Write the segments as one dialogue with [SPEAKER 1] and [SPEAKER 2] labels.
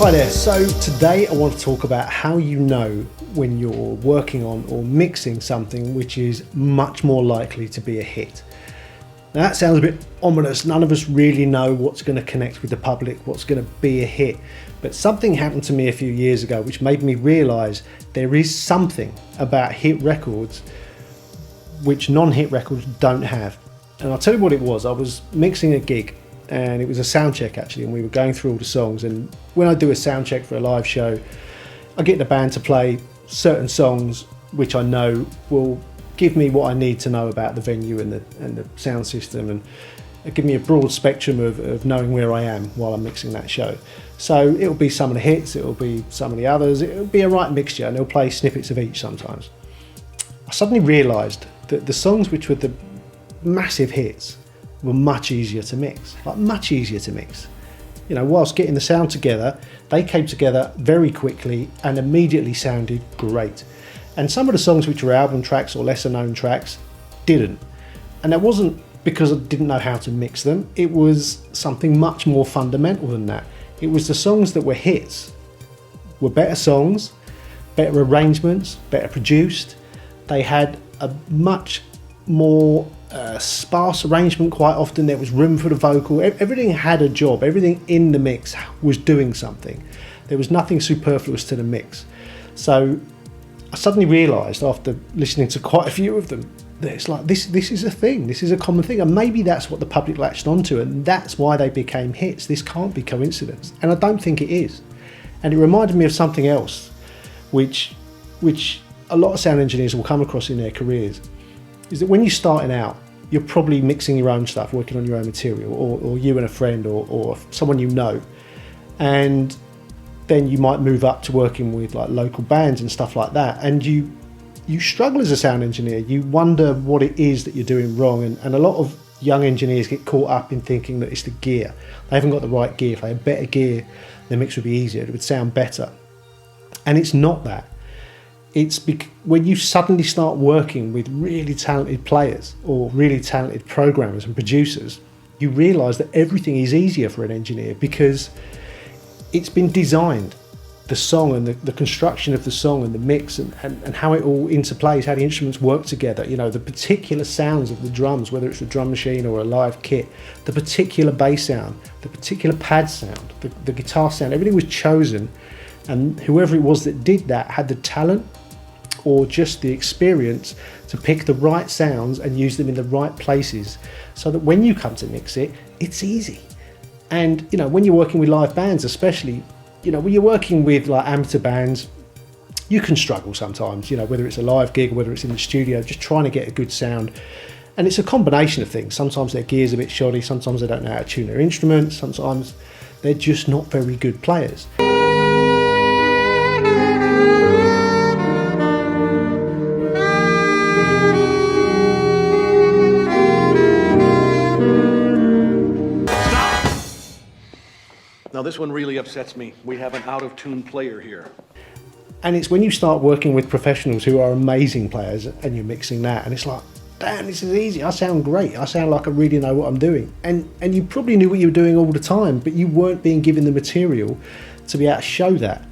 [SPEAKER 1] Hi there, so today I want to talk about how you know when you're working on or mixing something which is much more likely to be a hit. Now that sounds a bit ominous, none of us really know what's going to connect with the public, what's going to be a hit, but something happened to me a few years ago which made me realise there is something about hit records which non-hit records don't have. And I'll tell you what it was. I was mixing a gig and it was a sound check actually, and we were going through all the songs, and when I do a sound check for a live show I get the band to play certain songs which I know will give me what I need to know about the venue and the sound system, and give me a broad spectrum of knowing where I am while I'm mixing that show. So it'll be some of the hits, it'll be some of the others, it'll be a right mixture, and they'll play snippets of each sometimes. I suddenly realised that the songs which were the massive hits were much easier to mix, like much easier to mix. You know, whilst getting the sound together, they came together very quickly and immediately sounded great. And some of the songs which were album tracks or lesser known tracks didn't. And that wasn't because I didn't know how to mix them, it was something much more fundamental than that. It was the songs that were hits were better songs, better arrangements, better produced. They had a much more sparse arrangement quite often. There was room for the vocal, everything had a job, everything in the mix was doing something. There was nothing superfluous to the mix. So I suddenly realised after listening to quite a few of them that it's like this is a thing, this is a common thing, and maybe that's what the public latched onto and that's why they became hits. This can't be coincidence, and I don't think it is. And it reminded me of something else which a lot of sound engineers will come across in their careers, is that when you're starting out, you're probably mixing your own stuff, working on your own material, or you and a friend or someone you know, and then you might move up to working with like local bands and stuff like that, and you struggle as a sound engineer. You wonder what it is that you're doing wrong, and a lot of young engineers get caught up in thinking that it's the gear. They haven't got the right gear. If they had better gear, the mix would be easier, it would sound better. And it's not that. It's when you suddenly start working with really talented players or really talented programmers and producers, you realise that everything is easier for an engineer because it's been designed. The song and the construction of the song and the mix and how it all interplays, how the instruments work together, you know, the particular sounds of the drums, whether it's a drum machine or a live kit, the particular bass sound, the particular pad sound, the guitar sound, everything was chosen, and whoever it was that did that had the talent or just the experience to pick the right sounds and use them in the right places so that when you come to mix it, it's easy. And you know, when you're working with live bands especially, you know, when you're working with like amateur bands, you can struggle sometimes, you know, whether it's a live gig or whether it's in the studio, just trying to get a good sound. And it's a combination of things. Sometimes their gear's a bit shoddy, sometimes they don't know how to tune their instruments, sometimes they're just not very good players.
[SPEAKER 2] Now this one really upsets me. We have an out-of-tune player here.
[SPEAKER 1] And it's when you start working with professionals who are amazing players and you're mixing that and it's like, damn, this is easy, I sound great, I sound like I really know what I'm doing. And you probably knew what you were doing all the time, but you weren't being given the material to be able to show that.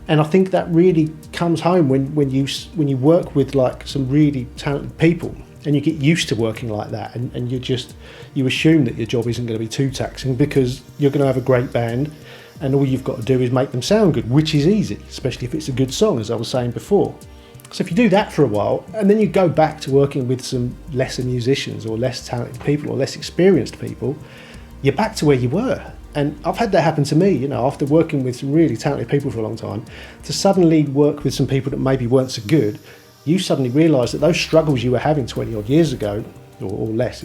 [SPEAKER 1] And I think that really comes home when you work with like some really talented people and you get used to working like that, and you assume that your job isn't going to be too taxing because you're going to have a great band and all you've got to do is make them sound good, which is easy, especially if it's a good song, as I was saying before. So if you do that for a while and then you go back to working with some lesser musicians or less talented people or less experienced people, you're back to where you were. And I've had that happen to me, you know, after working with some really talented people for a long time, to suddenly work with some people that maybe weren't so good. You suddenly realise that those struggles you were having 20 odd years ago, or less,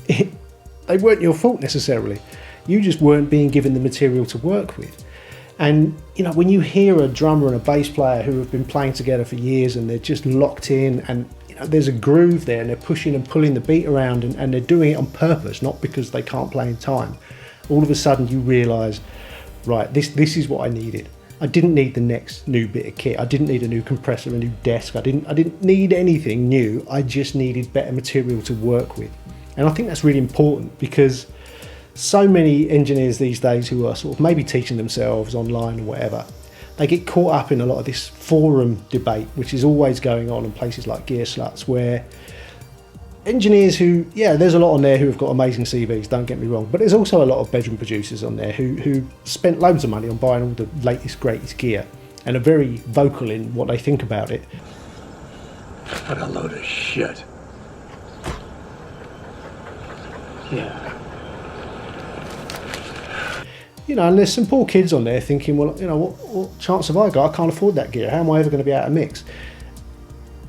[SPEAKER 1] they weren't your fault necessarily. You just weren't being given the material to work with. And you know, when you hear a drummer and a bass player who have been playing together for years and they're just locked in, and you know, there's a groove there and they're pushing and pulling the beat around and they're doing it on purpose, not because they can't play in time, all of a sudden you realise, right, this is what I needed. I didn't need the next new bit of kit. I didn't need a new compressor, a new desk. I didn't need anything new. I just needed better material to work with. And I think that's really important because So many engineers these days who are sort of maybe teaching themselves online or whatever, they get caught up in a lot of this forum debate, which is always going on in places like Gear Sluts, where engineers who, yeah, there's a lot on there who have got amazing CVs, don't get me wrong, but there's also a lot of bedroom producers on there who spent loads of money on buying all the latest, greatest gear and are very vocal in what they think about it.
[SPEAKER 3] What a load of shit. Yeah.
[SPEAKER 1] You know, and there's some poor kids on there thinking, well, you know, what chance have I got? I can't afford that gear. How am I ever going to be able to mix?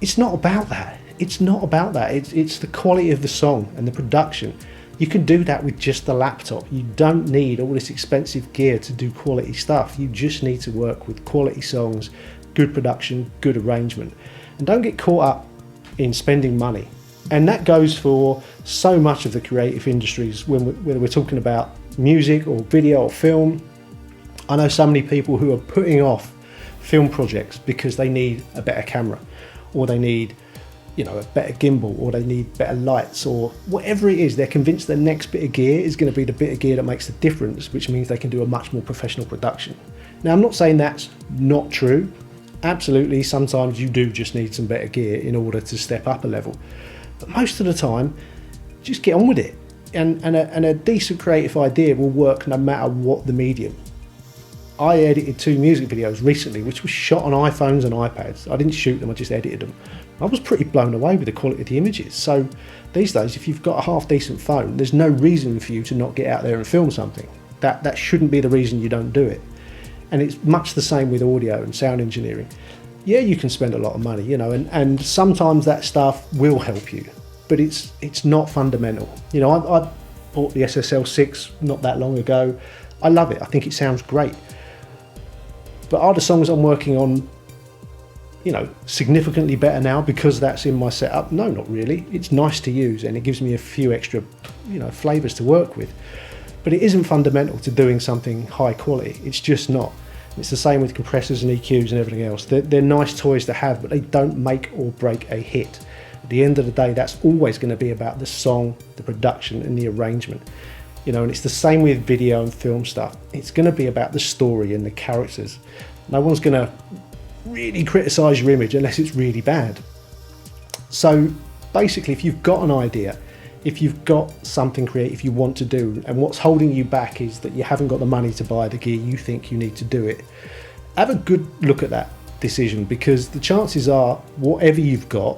[SPEAKER 1] It's not about that. It's not about that. It's the quality of the song and the production. You can do that with just the laptop. You don't need all this expensive gear to do quality stuff. You just need to work with quality songs, good production, good arrangement. And don't get caught up in spending money. And that goes for so much of the creative industries when we're talking about music or video or film. I know so many people who are putting off film projects because they need a better camera, or they need, you know, a better gimbal, or they need better lights, or whatever it is. They're convinced the next bit of gear is going to be the bit of gear that makes the difference, which means they can do a much more professional production. Now, I'm not saying that's not true. Absolutely, sometimes you do just need some better gear in order to step up a level. But most of the time, just get on with it. And a decent creative idea will work no matter what the medium. I edited 2 music videos recently, which was shot on iPhones and iPads. I didn't shoot them, I just edited them. I was pretty blown away with the quality of the images. So these days, if you've got a half decent phone, there's no reason for you to not get out there and film something. That shouldn't be the reason you don't do it. And it's much the same with audio and sound engineering. Yeah, you can spend a lot of money, you know, and sometimes that stuff will help you, but it's not fundamental. You know, I bought the SSL6 not that long ago. I love it. I think it sounds great. But are the songs I'm working on, you know, significantly better now because that's in my setup? No, not really. It's nice to use and it gives me a few extra, you know, flavors to work with. But it isn't fundamental to doing something high quality. It's just not. It's the same with compressors and EQs and everything else. They're nice toys to have, but they don't make or break a hit. At the end of the day, that's always going to be about the song, the production and the arrangement. You know, and it's the same with video and film stuff. It's going to be about the story and the characters. No one's going to really criticize your image unless it's really bad. So basically, if you've got an idea, if you've got something creative you want to do, and what's holding you back is that you haven't got the money to buy the gear you think you need to do it, have a good look at that decision, because the chances are whatever you've got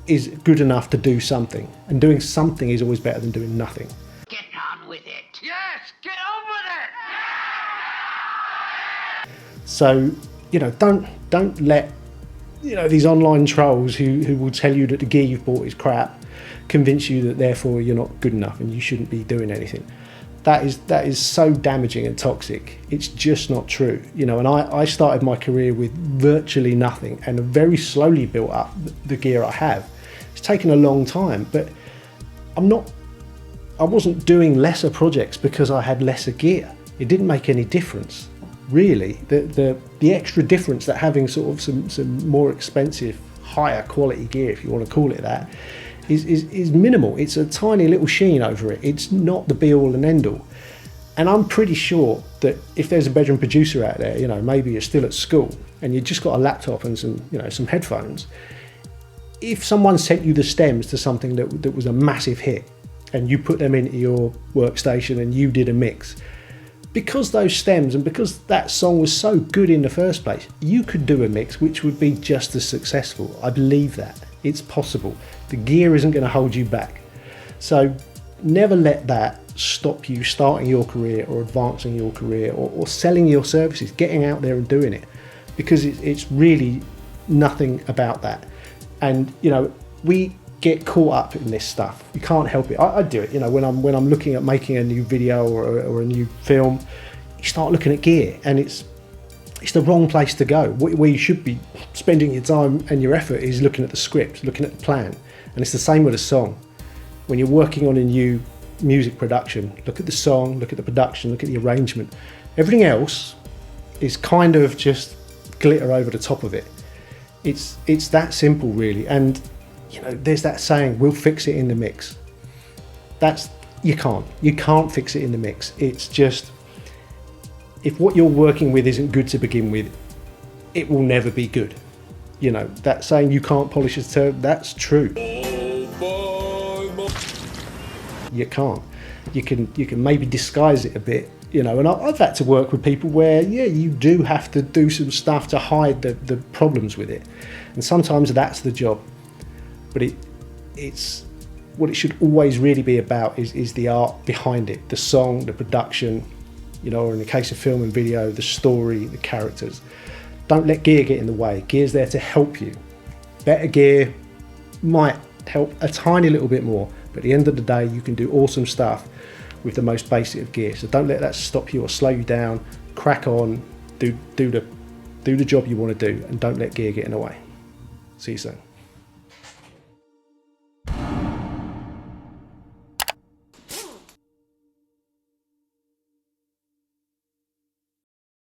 [SPEAKER 1] is good enough to do something, and doing something is always better than doing nothing.
[SPEAKER 4] Get on with it.
[SPEAKER 3] Yes, get on with it!
[SPEAKER 1] So, you know, don't let, you know, these online trolls who will tell you that the gear you've bought is crap convince you that therefore you're not good enough and you shouldn't be doing anything. That is so damaging and toxic. It's just not true, you know. And I started my career with virtually nothing and very slowly built up the gear I have. It's taken a long time, but I wasn't doing lesser projects because I had lesser gear. It didn't make any difference, really. The extra difference that having sort of some more expensive, higher quality gear, if you want to call it that, is minimal. It's a tiny little sheen over it. It's not the be all and end all. And I'm pretty sure that if there's a bedroom producer out there, you know, maybe you're still at school and you've just got a laptop and some headphones, if someone sent you the stems to something that was a massive hit and you put them into your workstation and you did a mix, because those stems and because that song was so good in the first place, you could do a mix which would be just as successful. I believe that. It's possible. The gear isn't going to hold you back. So never let that stop you starting your career or advancing your career or selling your services, getting out there and doing it, because it's really nothing about that. And, you know, we get caught up in this stuff. You can't help it. I do it, you know, when I'm looking at making a new video or a new film, you start looking at gear and it's the wrong place to go. Where you should be spending your time and your effort is looking at the script, looking at the plan. And it's the same with a song. When you're working on a new music production, look at the song, look at the production, look at the arrangement. Everything else is kind of just glitter over the top of it. It's that simple, really. And, you know, there's that saying, we'll fix it in the mix. That's You can't fix it in the mix. It's just, if what you're working with isn't good to begin with, it will never be good. You know, that saying you can't polish a turd, that's true. You can't. You can maybe disguise it a bit, you know, and I've had to work with people where, yeah, you do have to do some stuff to hide the problems with it. And sometimes that's the job. But it's what it should always really be about is the art behind it, the song, the production, you know, or in the case of film and video, the story, the characters. Don't let gear get in the way. Gear's there to help you. Better gear might help a tiny little bit more, but at the end of the day, you can do awesome stuff with the most basic of gear. So don't let that stop you or slow you down. Crack on, do the job you want to do, and don't let gear get in the way. See you soon.